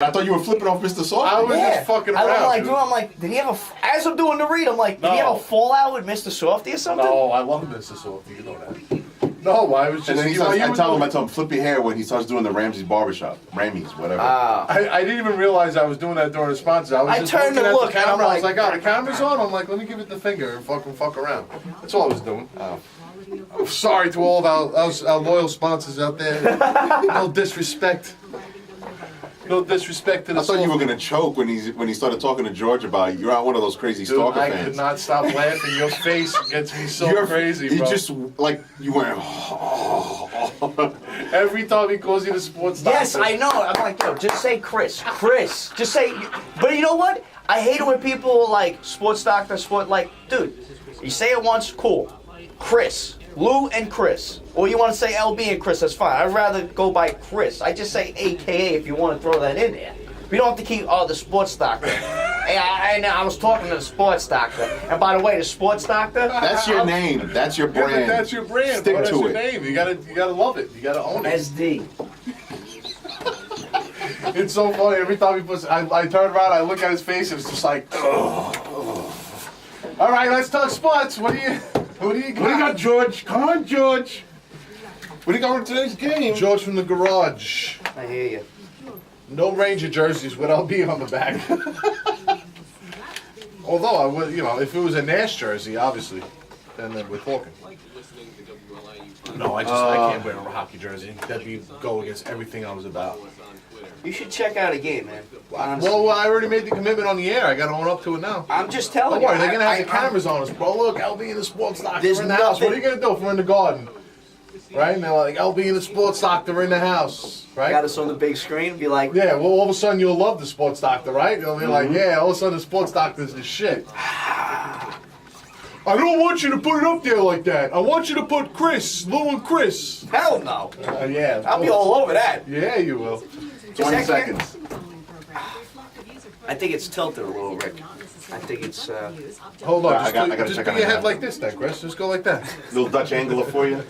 I thought you were flipping off Mr. Softy. I was just fucking around. I'm like, did he have a? As I'm doing the read, I'm like, did he have a fallout with Mr. Softy or something? No, I love Mr. Softy. You know that. No, I was just. And then I tell him, flip your hair when he starts doing the Ramsey's barbershop. Ramey's, whatever. I didn't even realize I was doing that during the sponsors. I just turned looking to at look, the and I'm camera. I like, was like, oh, the camera's on. I'm like, let me give it the finger and fuck around. That's all I was doing. I'm sorry to all of our loyal sponsors out there. No disrespect. No disrespect to the. I thought you were gonna choke when he started talking to George about it. You're not one of those crazy stalker I fans. I could not stop laughing. Your face gets me so crazy, bro. You just like you went. Every time he calls you the sports doctor. Yes, I know. I'm like, yo, just say Chris. Chris. Just say. But you know what? I hate it when people are like sports doctor, dude. You say it once, cool. Chris. Lou and Chris. Or you want to say LB and Chris, that's fine. I'd rather go by Chris. I just say AKA if you want to throw that in there. We don't have to keep, the sports doctor. Hey, I was talking to the sports doctor. And by the way, the sports doctor. That's your name. That's your brand. Yeah, that's your brand. Stick That's to your it. name. You gotta love it. You gotta own it. SD. It's so funny. Every time he puts, I turn around, I look at his face, and it's just like, oh. All right, let's talk sports. Who do you got? What do you got, George? Come on, George. What do you got with today's game? George from the garage. I hear you. No Ranger jerseys with LB on the back. Although I would, if it was a Nash jersey, obviously, then we're talking. No, I can't wear a hockey jersey. That'd go against everything I was about. You should check out a game, man. Honestly. Well, I already made the commitment on the air. I got to own up to it now. I'm just telling Don't you. worry, they're gonna have the cameras on us, bro. Look, LB in the sports doctor There's in the house. What are nothing- you gonna do if we're in the garden? Right? And they're like, LB in the sports doctor in the house. Right? Got us on the big screen and be like, Yeah, well, all of a sudden you'll love the sports doctor, right? You'll be like, yeah, all of a sudden the sports doctor's the shit. I don't want you to put it up there like that. I want you to put Chris, Lou and Chris. hell no. Yeah. I'll be all over that. Yeah, you will. 20 seconds. I think it's tilted a little, Rick. I think it's, Hold on, I gotta just check do on your it head now. like this then, Chris. Just go like that. Little Dutch angler for you.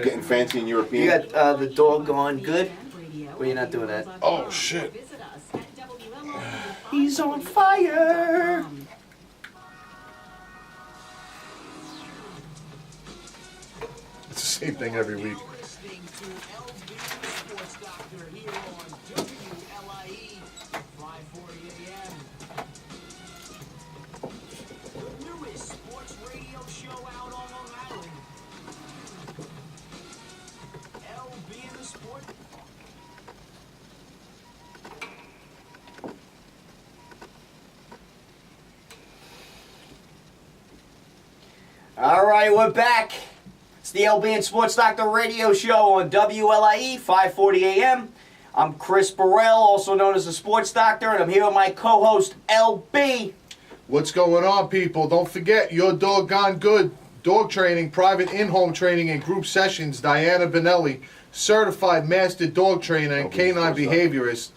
Getting fancy and European. you got the dog going good? Or you're not doing that? Oh, shit. He's on fire! It's the same thing every week. All right, we're back. It's the LB and Sports Doctor Radio Show on WLIE 540 AM. I'm Chris Burrell, also known as the Sports Doctor, and I'm here with my co-host LB. What's going on, people? Don't forget, Your Dog Gone Good. Dog training, private in-home training, and group sessions. Diana Benelli, certified master dog trainer and canine behaviorist.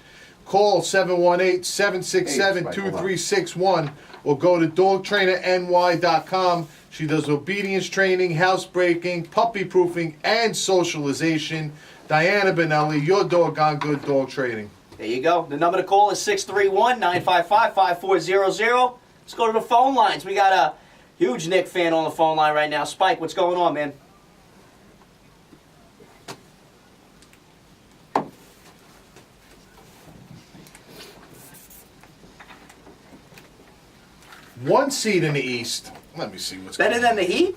Call 718-767-2361 or go to dogtrainerny.com. She does obedience training, housebreaking, puppy proofing, and socialization. Diana Benelli, Your Dog Gone Good dog training. There you go. The number to call is 631-955-5400. Let's go to the phone lines. We got a huge Nick fan on the phone line right now. Spike, what's going on, man? One seed in the East. Let me see what's Better going than on. the Heat?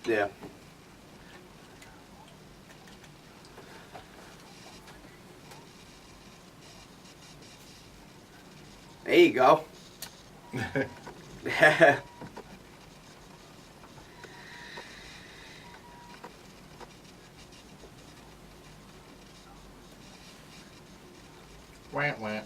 Yeah. There you go. Wah, wah.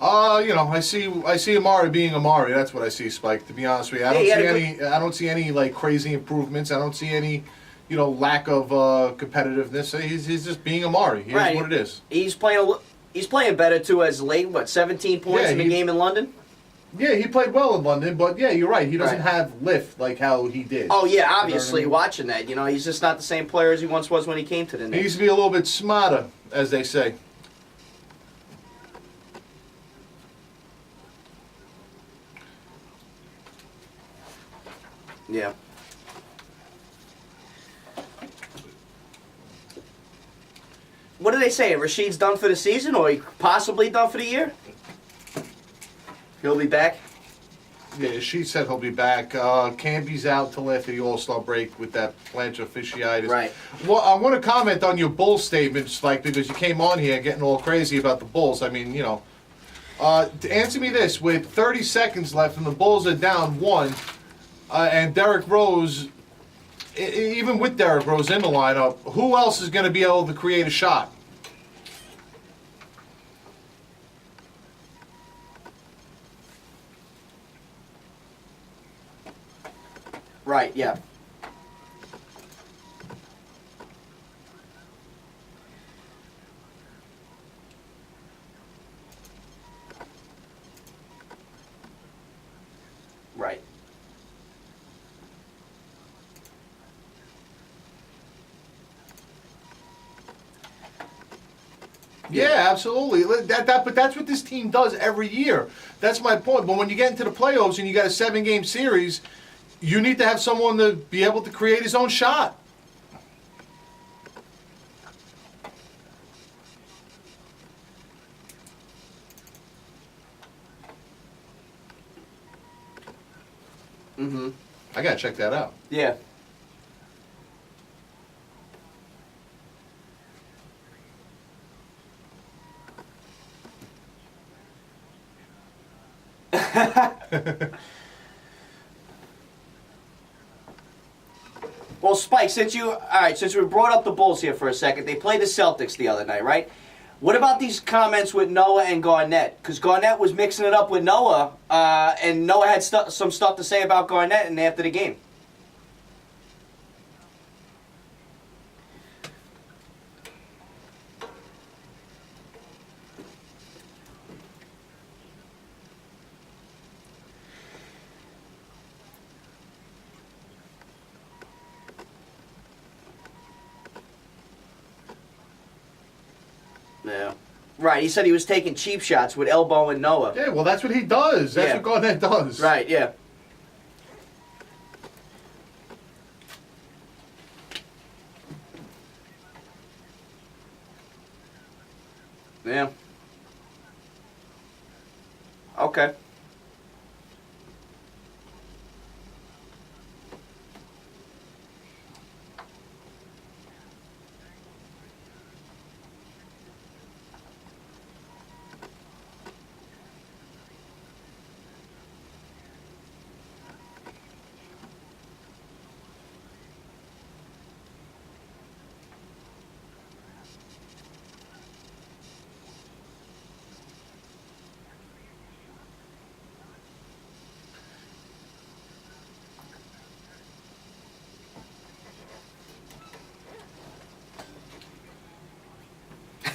I see Amari being Amari. That's what I see, Spike. To be honest with you, I don't see any like crazy improvements. I don't see any, lack of competitiveness. He's just being Amari. Here's what it is. He's playing better too. As late, 17 points in the game in London. Yeah, he played well in London, but yeah, you're right. He doesn't have lift like how he did. Oh yeah, obviously watching that, he's just not the same player as he once was when he came to the Knicks. He needs to be a little bit smarter, as they say. Yeah. What do they say? Rashid's done for the season, or he possibly done for the year? He'll be back. Yeah, she said he'll be back. Camby's out till after the All-Star break with that plantar fasciitis. Right. Well, I want to comment on your Bulls statement, Spike, because you came on here getting all crazy about the Bulls. I mean, to answer me this, with 30 seconds left and the Bulls are down 1, and Derrick Rose, even with Derrick Rose in the lineup, who else is going to be able to create a shot? Right, yeah. Right. Yeah, absolutely. But that's what this team does every year. That's my point. But when you get into the playoffs and you got a 7-game series, you need to have someone to be able to create his own shot. Mm-hmm. I gotta check that out. Yeah. Well, Spike, since we brought up the Bulls here for a second, they played the Celtics the other night, right? What about these comments with Noah and Garnett? Because Garnett was mixing it up with Noah, and Noah had some stuff to say about Garnett and after the game. Yeah. Right, he said he was taking cheap shots with elbow and Noah. Yeah, well, that's what he does. That's what Garnett does. Right, yeah. Yeah. Okay.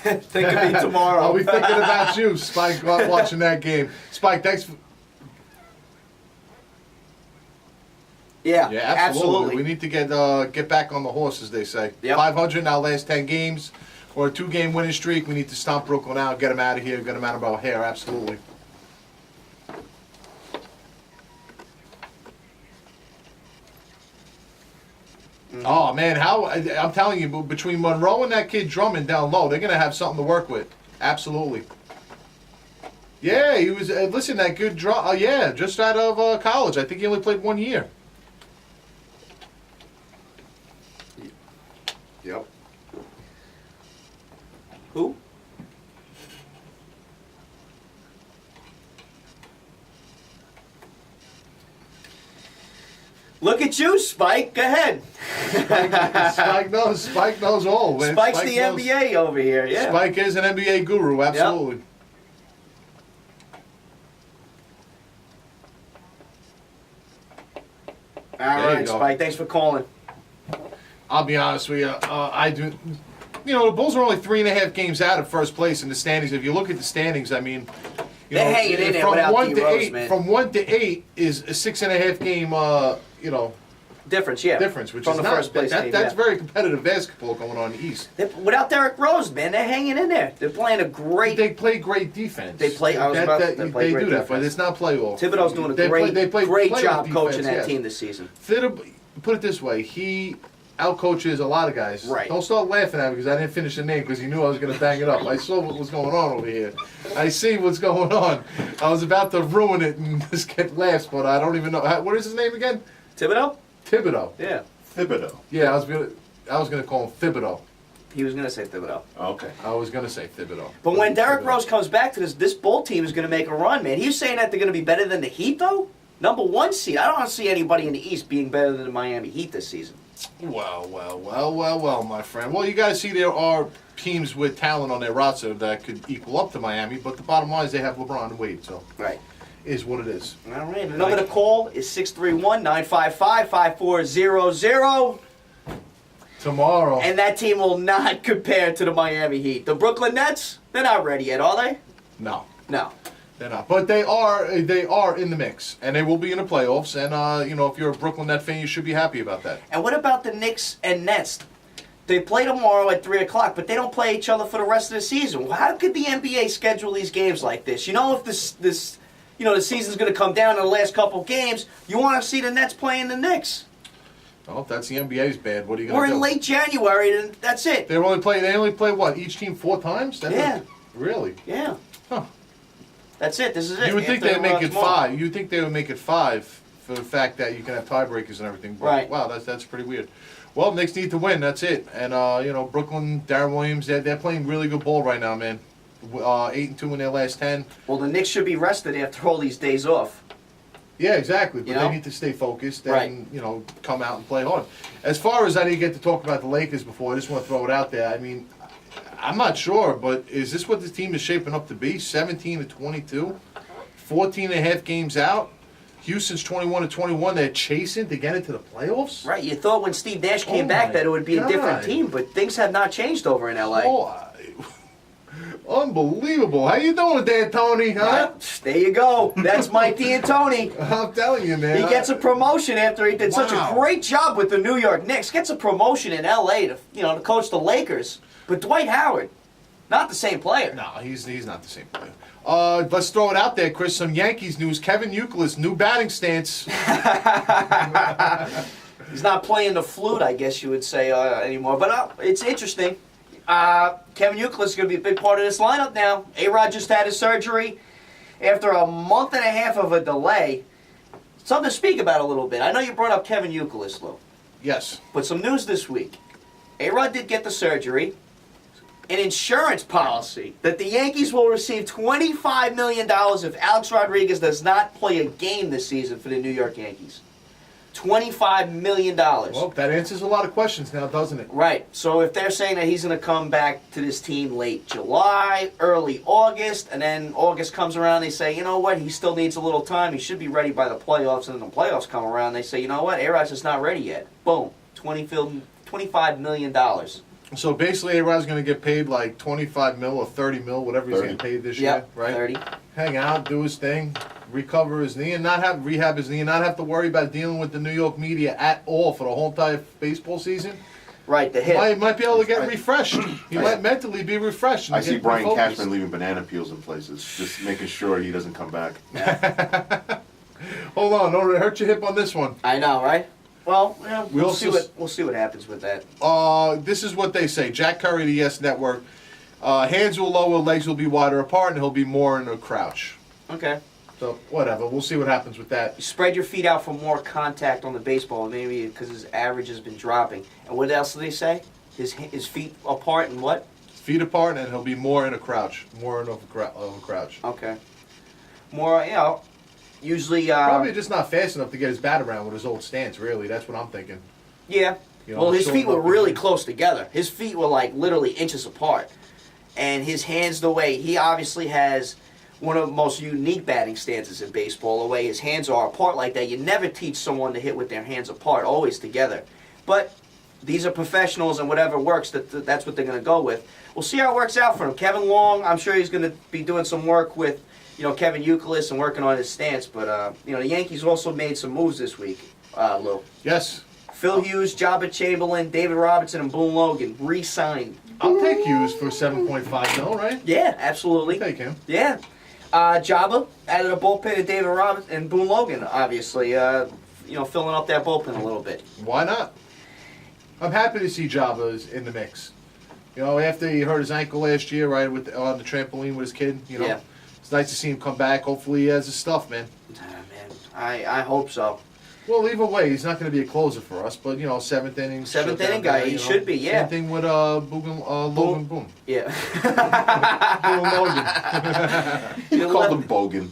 Think of me tomorrow. I'll be thinking about you, Spike, watching that game. Spike, thanks. Yeah, absolutely. We need to get back on the horse, as they say. Yep. 500 in our last 10 games, or a 2-game winning streak. We need to stomp Brooklyn out, get them out of here, get them out of our hair. Absolutely. Oh man, I'm telling you, between Monroe and that kid Drummond down low, they're gonna have something to work with. Absolutely. Yeah, he was. Listen, that good just out of college. I think he only played 1 year. Yep. Who? Look at you, Spike. Go ahead. Spike knows all. Man. Spike's the NBA over here. Yeah. Spike is an NBA guru. Absolutely. All There you right, go. Spike. Thanks for calling. I'll be honest with you. I do. You know, the Bulls are only 3.5 games out of first place in the standings. If you look at the standings, I mean, you They're know, hanging in there from without 1 to D-Rose, 8. man. From 1 to 8 is a 6.5 game. You know, Difference, yeah. difference, which from is the not first place team, that's yeah. very competitive basketball going on in the East. Without Derrick Rose, man, they're hanging in there. They're playing a great. They play great defense. They play- I was That- about to- that- they play they great do that, but defense. it's not playoff. Thibodeau's doing a They great, play great playoff job defense, coaching that yes. team this season. Put it this way, he outcoaches a lot of guys. Right. Don't start laughing at me because I didn't finish the name because he knew I was going to bang it up. I saw what was going on over here. I see what's going on. I was about to ruin it and just get laughs, but I don't even know. What is his name again? Thibodeau? Thibodeau. Yeah. Thibodeau. Yeah, I was gonna call him Thibodeau. He was going to say Thibodeau. Okay. I was gonna say Thibodeau. But when Derrick Thibodeau. Rose comes back to this Bull team is going to make a run, man. He was saying that they're going to be better than the Heat, though? Number 1 seed. I don't see anybody in the East being better than the Miami Heat this season. Well, my friend. Well, you guys see there are teams with talent on their roster that could equal up to Miami, but the bottom line is they have LeBron and Wade, so Right. is what it is. All right. The number to call is 631-955-5400. Tomorrow. And that team will not compare to the Miami Heat. The Brooklyn Nets, they're not ready yet, are they? No, No. they're not. But they are in the mix, and they will be in the playoffs. And you know, if you're a Brooklyn Net fan, you should be happy about that. And what about the Knicks and Nets? They play tomorrow at 3 o'clock, but they don't play each other for the rest of the season. Well, how could the NBA schedule these games like this? You know, if this the season's going to come down in the last couple of games, you want to see the Nets playing the Knicks. Well, if that's the NBA's bad, what are you We're gonna do? in late January, and that's it. They only play what? Each team 4 times? Yeah. Really? Yeah. Huh. That's it. This is it. You would think After, they'd make it tomorrow. 5. You would think they would make it 5 for the fact that you can have tiebreakers and everything. But, Right. wow, that's pretty weird. Well, Knicks need to win. That's it. And you know, Brooklyn, Darren Williams, they're playing really good ball right now, man. 8-2 in their last 10. Well, the Knicks should be rested after all these days off. Yeah, exactly. But You know? they need to stay focused and Right. you know, come out and play hard. As far as I didn't get to talk about the Lakers before, I just want to throw it out there. I mean, I'm not sure, but is this what this team is shaping up to be? 17-22, 14 and a half games out. Houston's 21-21. They're chasing to get into the playoffs. Right. You thought when Steve Nash came Oh back my that it would be a different God. team, but things have not changed over in LA. Oh, unbelievable. How you doing there, Tony? Huh? There you go. That's Mike D'Antoni. I'm telling you, man. He gets a promotion after he did such a Wow. great job with the New York Knicks. Gets a promotion in LA to to coach the Lakers. But Dwight Howard, not the same player. No, he's not the same player. Let's throw it out there, Chris. Some Yankees news. Kevin Youkilis, new batting stance. He's not playing the flute, I guess you would say, anymore. But it's interesting. Kevin Youkilis is going to be a big part of this lineup now. A-Rod just had his surgery. After a month and a half of a delay, something to speak about a little bit. I know you brought up Kevin Youkilis, Lou. Yes. But some news this week. A-Rod did get the surgery. An insurance policy that the Yankees will receive $25 million if Alex Rodriguez does not play a game this season for the New York Yankees. $25 million. Well, that answers a lot of questions now, doesn't it? Right. So if they're saying that he's going to come back to this team late July, early August, and then August comes around, they say, you know what, he still needs a little time. He should be ready by the playoffs. And then the playoffs come around, they say, you know what, A-Rod's just not ready yet. Boom. $25 million. So basically, A-Rod's going to get paid like 25 mil or 30 mil, whatever he's 30. getting paid this Yep, year, right? 30. Hang out, do his thing, recover his knee, and not have rehab his knee, and not have to worry about dealing with the New York media at all for the whole entire baseball season. Right, the hit. Might be able to get Right. refreshed. He might mentally be refreshed. and I see get Brian refocused. Cashman leaving banana peels in places, just making sure he doesn't come back. Hold on, don't hurt your hip on this one. I know, right? Well, yeah, We we'll also see what happens with that. This is what they say. Jack Curry, the Yes Network. Hands will lower, legs will be wider apart, and he'll be more in a crouch. Okay. So whatever, we'll see what happens with that. You spread your feet out for more contact on the baseball, maybe because his average has been dropping. And what else do they say? His feet apart and what? Feet apart, and he'll be more in a crouch, more in of a crouch. Okay. More, usually. Probably just not fast enough to get his bat around with his old stance. Really, that's what I'm thinking. Yeah. You know, Well, his short feet were up really and- close together. His feet were like literally inches apart. And his hands, the way he obviously has one of the most unique batting stances in baseball. The way his hands are apart like that, you never teach someone to hit with their hands apart, always together. But these are professionals, and whatever works, that's what they're going to go with. We'll see how it works out for him. Kevin Long, I'm sure he's going to be doing some work with, Kevin Youkilis and working on his stance. But the Yankees also made some moves this week, Lou. Yes. Phil Hughes, Jabba Chamberlain, David Robinson, and Boone Logan re-signed. I'll take Hughes for 7.5 mil, right? Yeah, absolutely. I'll take him. Yeah. Jabba added a bullpen to David Robinson and Boone Logan, obviously, filling up that bullpen a little bit. Why not? I'm happy to see Jabba in the mix. After he hurt his ankle last year, right, on the trampoline with his kid, Yeah. It's nice to see him come back. Hopefully he has his stuff, man. Man, I hope so. Well, either way, he's not going to be a closer for us, but, seventh inning. Seventh inning guy, he should be, yeah. Same thing with Logan Boone. Yeah. Boone Logan. You called him Bogan.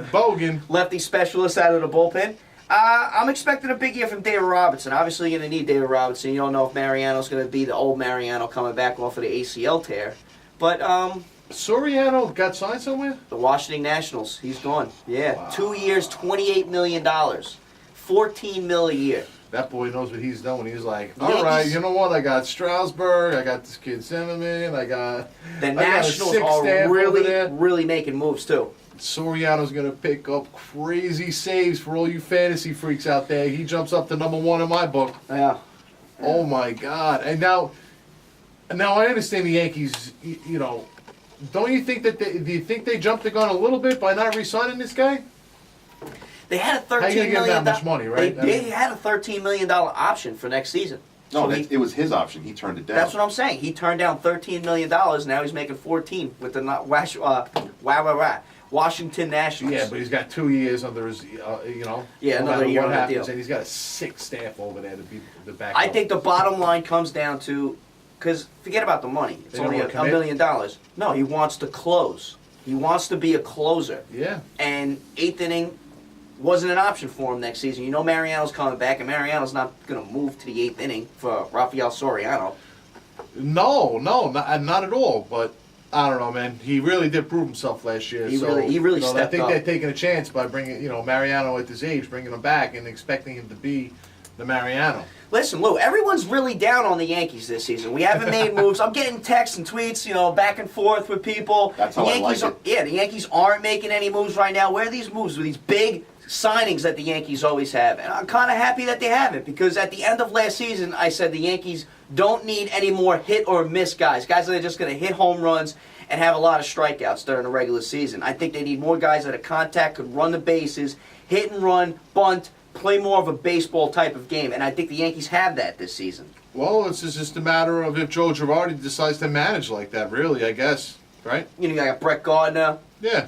Bogan. Lefty specialist out of the bullpen. I'm expecting a big year from David Robinson. Obviously, you're going to need David Robinson. You don't know if Mariano's going to be the old Mariano coming back off of the ACL tear. But Soriano got signed somewhere? the Washington Nationals, he's gone. Yeah, Wow. 2 years, $28 million. $14 million a year. That boy knows what he's doing. He's like, Yankees- all right, you know what? I got Strasburg. I got this kid Zimmerman. I got The got a Nationals sick staff are over there. really making moves, too. Soriano's going to pick up crazy saves for all you fantasy freaks out there. He jumps up to #1 in my book. Yeah. Oh, my God. And now I understand the Yankees, don't you think that do you think they jumped the gun a little bit by not re-signing this guy? They had a $13 How you gonna give million that much money, right? They had a $13 million option for next season. No, So it was his option. He turned it down. that's what I'm saying. He turned down $13 million. Now he's making 14 with the Washington Nationals. Yeah, but he's got 2 years under his, Yeah, no another matter year what on the happens, deal. and he's got a sick staff over there to be the back. I think the bottom line comes down to, because forget about the money. It's They don't only wanna $1 commit? million. No, he wants to close. He wants to be a closer. Yeah. And eighth inning wasn't an option for him next season. Mariano's coming back, and Mariano's not going to move to the eighth inning for Rafael Soriano. No, not at all. But I don't know, man. He really did prove himself last year. He really I stepped think up. they're taking a chance by bringing, Mariano at his age, bringing him back and expecting him to be the Mariano. Listen, Lou, everyone's really down on the Yankees this season. We haven't made moves. I'm getting texts and tweets, back and forth with people. That's how the I Yankees like it. Yeah, the Yankees aren't making any moves right now. Where are these moves? With these big signings that the Yankees always have. And I'm kind of happy that they haven't, because at the end of last season, I said the Yankees don't need any more hit or miss guys. Guys that are just going to hit home runs and have a lot of strikeouts during the regular season. I think they need more guys that are contact, could run the bases, hit and run, bunt, play more of a baseball type of game. And I think the Yankees have that this season. Well, it's just a matter of if Joe Girardi decides to manage like that, really, I guess. Right? You got Brett Gardner. Yeah.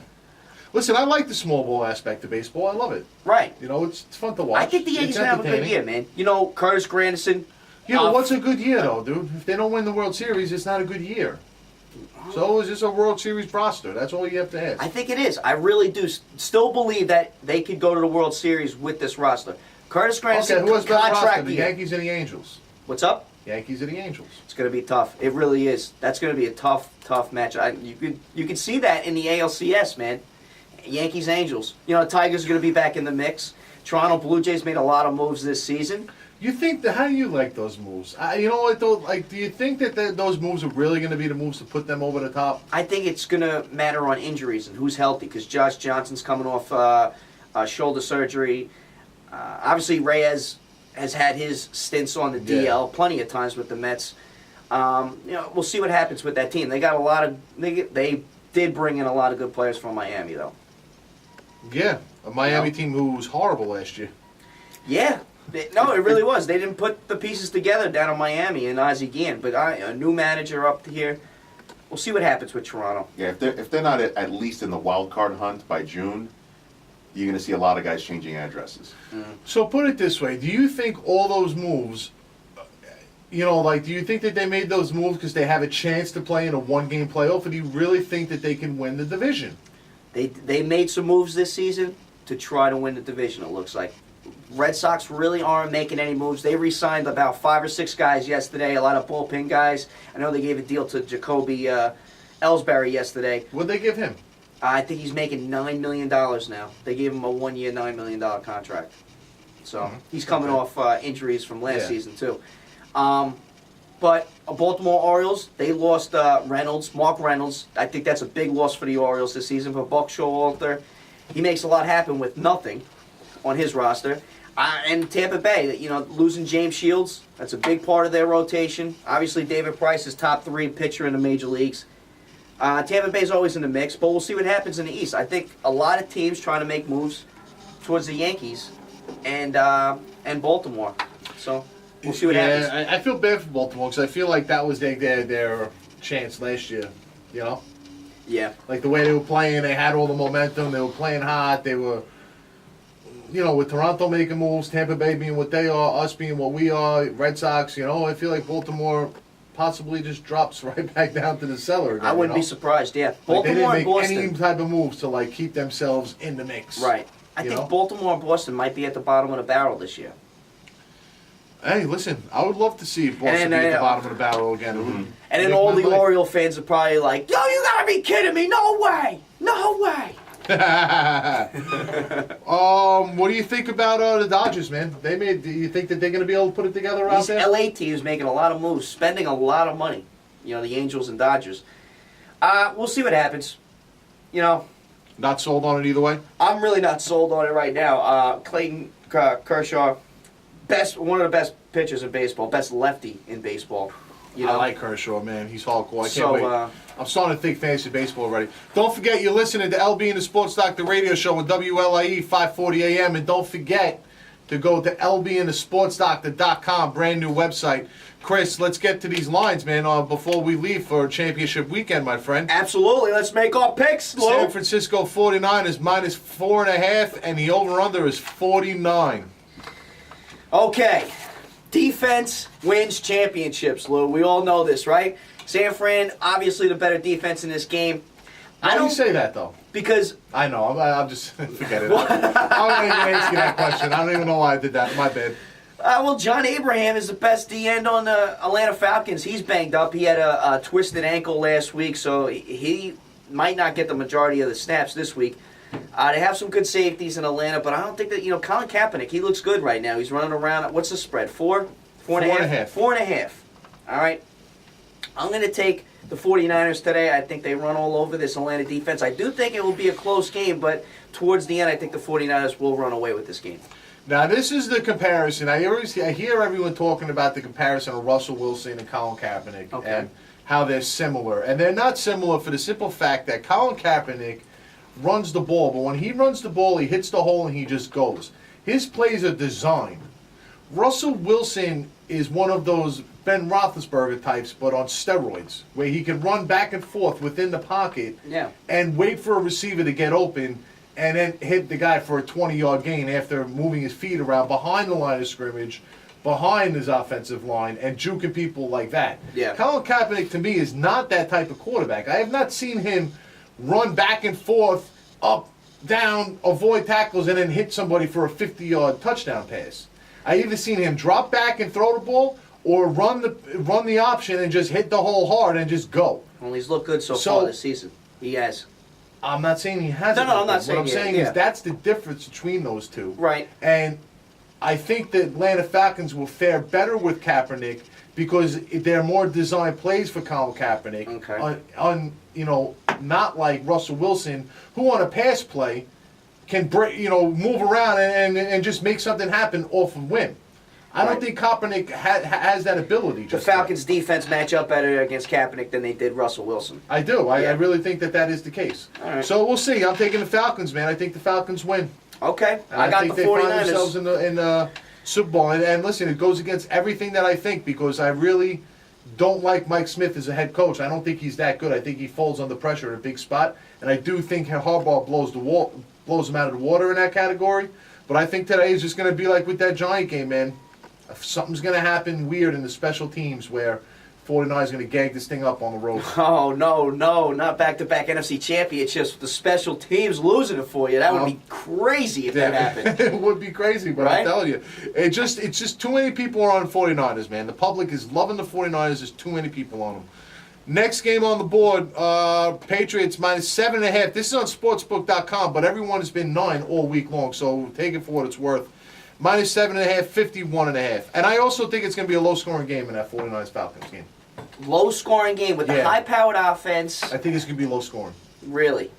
Listen, I like the small ball aspect of baseball. I love it. Right. It's fun to watch. I think the Yankees It's can have a good entertaining. year, man. Curtis Granderson. Yeah, but what's a good year, though, dude? If they don't win the World Series, it's not a good year. So it's just a World Series roster. That's all you have to ask. I think it is. I really do still believe that they could go to the World Series with this roster. Curtis Granderson, Okay, who has better roster, contract the year. Yankees or the Angels? What's up? Yankees or the Angels? It's going to be tough. It really is. That's going to be a tough match. You can see that in the ALCS, man. Yankees, Angels. The Tigers are going to be back in the mix. Toronto Blue Jays made a lot of moves this season. You think how do you like those moves? You know what though? Like, do you think that those moves are really going to be the moves to put them over the top? I think it's going to matter on injuries and who's healthy, because Josh Johnson's coming off shoulder surgery. Obviously, Reyes has had his stints on the DL plenty of times with the Mets. We'll see what happens with that team. They got a lot of. They did bring in a lot of good players from Miami, though. Yeah, a Miami team who was horrible last year. Yeah. No, it really was. They didn't put the pieces together down in Miami and Ozzie Guillen. But a new manager up here. We'll see what happens with Toronto. Yeah, if they're not at least in the wild card hunt by June, you're going to see a lot of guys changing addresses. So put it this way: do you think all those moves, do you think that they made those moves because they have a chance to play in a one-game playoff, or do you really think that they can win the division? They made some moves this season to try to win the division, it looks like. Red Sox really aren't making any moves. They re-signed about 5 or 6 guys yesterday, a lot of bullpen guys. I know they gave a deal to Jacoby Ellsbury yesterday. What'd they give him? I think he's making $9 million now. They gave him a 1-year, $9 million contract. So he's coming off injuries from last season too. But Baltimore Orioles, they lost Reynolds, Mark Reynolds. I think that's a big loss for the Orioles this season. For Buck Showalter, he makes a lot happen with nothing on his roster. And Tampa Bay, losing James Shields, that's a big part of their rotation. Obviously, David Price is top 3 pitcher in the major leagues. Tampa Bay's always in the mix, but we'll see what happens in the East. I think a lot of teams trying to make moves towards the Yankees and Baltimore. So we'll see what happens. I feel bad for Baltimore because I feel like that was their chance last year. You know, Yeah. like the way they were playing, they had all the momentum. They were playing hot. They were, with Toronto making moves, Tampa Bay being what they are, us being what we are, Red Sox. I feel like Baltimore possibly just drops right back down to the cellar again. I wouldn't be surprised, yeah. Like they Baltimore didn't and make Boston. any type of moves to keep themselves in the mix. Right. I You think know? Baltimore and Boston might be at the bottom of the barrel this year. Hey, listen, I would love to see Boston And- be at the and- bottom of the barrel again. And then Make all my the life. Oriole fans are probably like, yo, you gotta be kidding me. No way. No way. What do you think about the Dodgers, man? Do you think that they're going to be able to put it together out These there? LA teams making a lot of moves, spending a lot of money. The Angels and Dodgers. We'll see what happens. Not sold on it either way. I'm really not sold on it right now. Clayton Kershaw, one of the best pitchers in baseball, best lefty in baseball. I like Kershaw, man. He's hardcore. I can't So, wait. I'm starting to think fantasy baseball already. Don't forget, you're listening to LB and the Sports Doctor radio show on WLIE 540 AM. And don't forget to go to lbandthesportsdoctor.com, brand new website. Chris, let's get to these lines, man, before we leave for championship weekend, my friend. Absolutely. Let's make our picks, Lou. San Francisco 49ers minus 4.5, and the over-under is 49. Okay. Defense wins championships, Lou. We all know this, right? San Fran, obviously the better defense in this game. Why do you say that, though? Because I know. I'm just forget it. I don't even ask you that question. I don't even know why I did that. My bad. well, John Abraham is the best D end on the Atlanta Falcons. He's banged up. He had a twisted ankle last week, so he might not get the majority of the snaps this week. They have some good safeties in Atlanta, but I don't think that, Colin Kaepernick, he looks good right now. He's running around. What's the spread? 4? 4.5? 4.5. All right. I'm going to take the 49ers today. I think they run all over this Atlanta defense. I do think it will be a close game, but towards the end, I think the 49ers will run away with this game. Now, this is the comparison. I hear everyone talking about the comparison of Russell Wilson and Colin Kaepernick and how they're similar. And they're not similar for the simple fact that Colin Kaepernick runs the ball, but when he runs the ball, he hits the hole and he just goes. His plays are designed. Russell Wilson is one of those Ben Roethlisberger types, but on steroids, where he can run back and forth within the pocket and wait for a receiver to get open and then hit the guy for a 20-yard gain after moving his feet around behind the line of scrimmage, behind his offensive line, and juking people like that. Yeah. Colin Kaepernick, to me, is not that type of quarterback. I have not seen him run back and forth, up, down, avoid tackles, and then hit somebody for a 50-yard touchdown pass. I either seen him drop back and throw the ball or run the option and just hit the hole hard and just go. Well, he's looked good so far this season. He has. I'm not saying he hasn't. No, I'm not saying What I'm saying is that's the difference between those two. Right. And I think the Atlanta Falcons will fare better with Kaepernick because they're more designed plays for Colin Kaepernick. Okay. Not like Russell Wilson, who on a pass play can move around and just make something happen off a whim. I don't think Kaepernick has that ability. The Falcons' defense match up better against Kaepernick than they did Russell Wilson. I do. I really think that is the case. All right. So we'll see. I'm taking the Falcons, man. I think the Falcons win. Okay. And I got think the they find themselves 49ers. in the Super Bowl. And listen, it goes against everything that I think because I really don't like Mike Smith as a head coach. I don't think he's that good. I think he folds under pressure in a big spot. And I do think Harbaugh blows him out of the water in that category. But I think today is just going to be like with that Giant game, man. Something's going to happen weird in the special teams where 49 is going to gag this thing up on the road. Oh, no, not back-to-back NFC championships with the special teams losing it for you. That would be crazy if that happened. It would be crazy, but I'm telling you, it's just too many people are on 49ers, man. The public is loving the 49ers. There's too many people on them. Next game on the board, Patriots minus 7.5. This is on sportsbook.com, but everyone has been 9 all week long, so take it for what it's worth. Minus 7.5, 51.5. And I also think it's going to be a low-scoring game in that 49ers Falcons game. Low scoring game with a Yeah. high powered offense. I think it's going to be low-scoring. Really.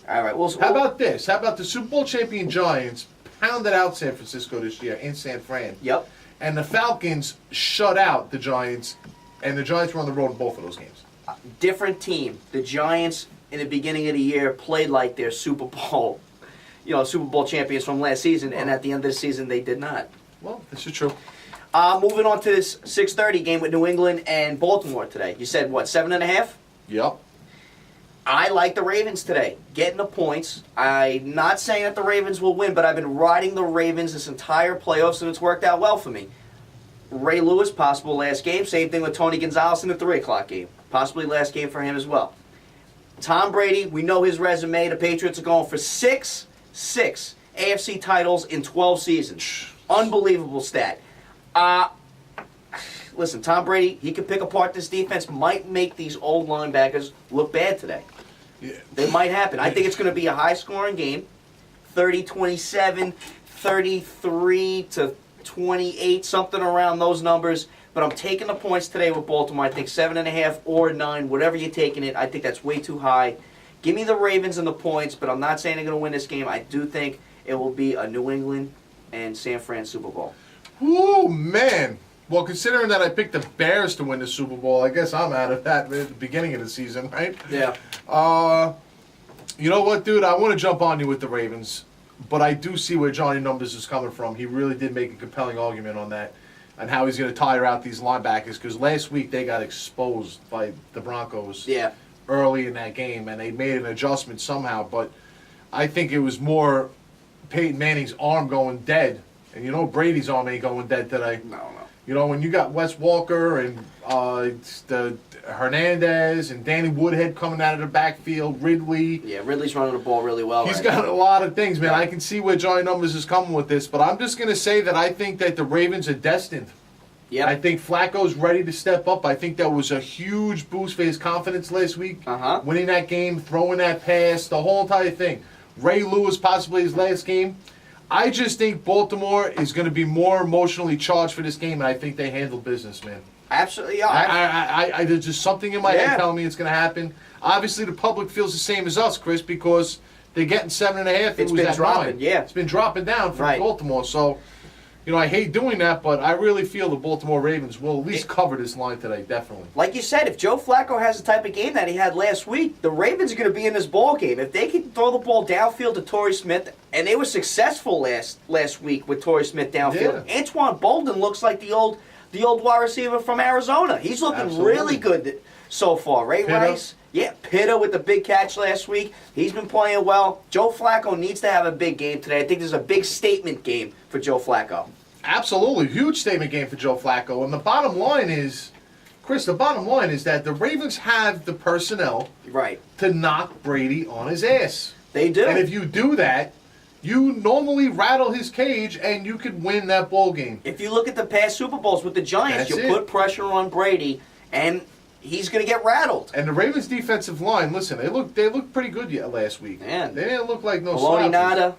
All right. How about this? How about the Super Bowl champion Giants pounded out San Francisco this year in San Fran? Yep. And the Falcons shut out the Giants, and the Giants were on the road in both of those games. Different team. The Giants in the beginning of the year played like their Super Bowl, Super Bowl champions from last season, and at the end of the season they did not. Well, this is true. Moving on to this 6:30 game with New England and Baltimore today. You said what, 7.5? Yep. I like the Ravens today, getting the points. I'm not saying that the Ravens will win, but I've been riding the Ravens this entire playoffs, and it's worked out well for me. Ray Lewis, possible last game. Same thing with Tony Gonzalez in the 3 o'clock game. Possibly last game for him as well. Tom Brady, we know his resume. The Patriots are going for six AFC titles in 12 seasons. Unbelievable stat. Listen, Tom Brady, he could pick apart this defense, might make these old linebackers look bad today. Yeah. They might happen. I think it's going to be a high-scoring game, 30-27, 33-28, something around those numbers. But I'm taking the points today with Baltimore. I think 7.5 or 9, whatever you're taking it. I think that's way too high. Give me the Ravens and the points, but I'm not saying they're going to win this game. I do think it will be a New England and San Fran Super Bowl. Ooh, man. Well, considering that I picked the Bears to win the Super Bowl, I guess I'm out of that at the beginning of the season, right? Yeah. You know what, dude? I want to jump on you with the Ravens, but I do see where Johnny Numbers is coming from. He really did make a compelling argument on that and how he's going to tire out these linebackers, because last week they got exposed by the Broncos early in that game, and they made an adjustment somehow, but I think it was more Peyton Manning's arm going dead, and Brady's arm ain't going dead today. No. When you got Wes Walker and the Hernandez and Danny Woodhead coming out of the backfield, Ridley. Yeah, Ridley's running the ball really well. He's got a lot of things, man. I can see where Johnny Numbers is coming with this, but I'm just going to say that I think that the Ravens are destined. Yeah. I think Flacco's ready to step up. I think that was a huge boost for his confidence last week. Winning that game, throwing that pass, the whole entire thing. Ray Lewis, possibly his last game. I just think Baltimore is going to be more emotionally charged for this game, and I think they handle business, man. Absolutely, yeah. There's just something in my head telling me it's going to happen. Obviously, the public feels the same as us, Chris, because they're getting 7.5. It's been dropping, 9. It's been dropping down from Baltimore. So, I hate doing that, but I really feel the Baltimore Ravens will at least cover this line today, definitely. Like you said, if Joe Flacco has the type of game that he had last week, the Ravens are going to be in this ball game. If they can throw the ball downfield to Torrey Smith, and they were successful last week with Torrey Smith downfield. Yeah. Antoine Bolden looks like the old wide receiver from Arizona. He's looking really good so far. Ray Rice, Pitta with the big catch last week. He's been playing well. Joe Flacco needs to have a big game today. I think there's a big statement game for Joe Flacco. Absolutely. Huge statement game for Joe Flacco. And the bottom line is, Chris, that the Ravens have the personnel to knock Brady on his ass. They do. And if you do that, you normally rattle his cage and you could win that ball game. If you look at the past Super Bowls with the Giants, put pressure on Brady, and he's going to get rattled. And the Ravens' defensive line, listen, they looked pretty good last week. Man. They didn't look like no Maloney slouches. Nada.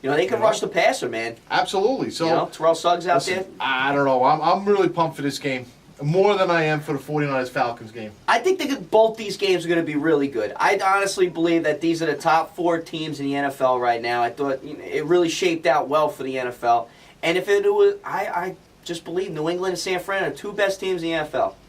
They can rush the passer, man. Absolutely. So Terrell Suggs out there. I don't know. I'm really pumped for this game. More than I am for the 49ers-Falcons game. I think both these games are going to be really good. I honestly believe that these are the top 4 teams in the NFL right now. I thought it really shaped out well for the NFL. And if it was, I just believe New England and San Fran are the 2 best teams in the NFL.